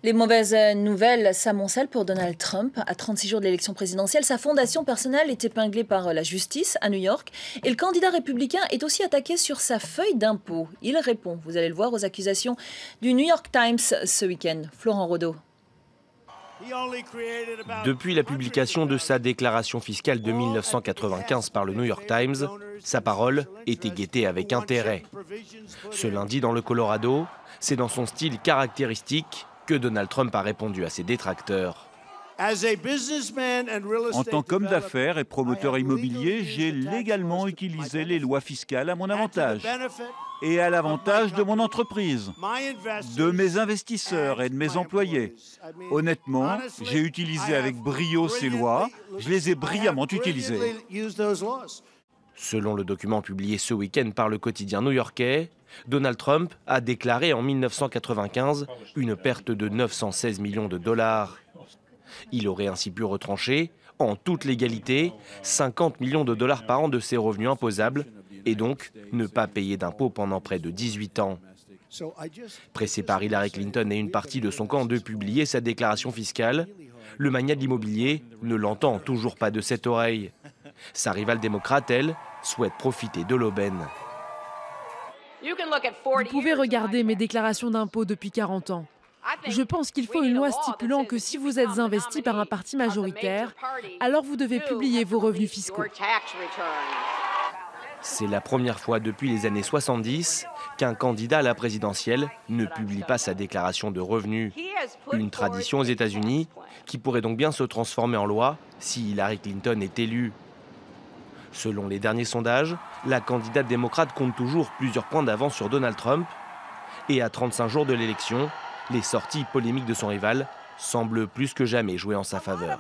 Les mauvaises nouvelles s'amoncellent pour Donald Trump. À 36 jours de l'élection présidentielle, sa fondation personnelle est épinglée par la justice à New York. Et le candidat républicain est aussi attaqué sur sa feuille d'impôt. Il répond, vous allez le voir, aux accusations du New York Times ce week-end. Florent Rodeau. Depuis la publication de sa déclaration fiscale de 1995 par le New York Times, sa parole était guettée avec intérêt. Ce lundi, dans le Colorado, c'est dans son style caractéristique que Donald Trump a répondu à ses détracteurs. En tant qu'homme d'affaires et promoteur immobilier, j'ai légalement utilisé les lois fiscales à mon avantage et à l'avantage de mon entreprise, de mes investisseurs et de mes employés. Honnêtement, j'ai utilisé avec brio ces lois, je les ai brillamment utilisées. Selon le document publié ce week-end par le quotidien new-yorkais, Donald Trump a déclaré en 1995 une perte de 916 millions de dollars. Il aurait ainsi pu retrancher, en toute légalité, 50 millions de dollars par an de ses revenus imposables et donc ne pas payer d'impôts pendant près de 18 ans. Pressé par Hillary Clinton et une partie de son camp de publier sa déclaration fiscale, le magnat de l'immobilier ne l'entend toujours pas de cette oreille. Sa rivale démocrate, elle, souhaite profiter de l'aubaine. Vous pouvez regarder mes déclarations d'impôts depuis 40 ans. Je pense qu'il faut une loi stipulant que si vous êtes investi par un parti majoritaire, alors vous devez publier vos revenus fiscaux. C'est la première fois depuis les années 70 qu'un candidat à la présidentielle ne publie pas sa déclaration de revenus. Une tradition aux États-Unis qui pourrait donc bien se transformer en loi si Hillary Clinton est élue. Selon les derniers sondages, la candidate démocrate compte toujours plusieurs points d'avance sur Donald Trump. Et à 35 jours de l'élection, les sorties polémiques de son rival semblent plus que jamais jouer en sa faveur.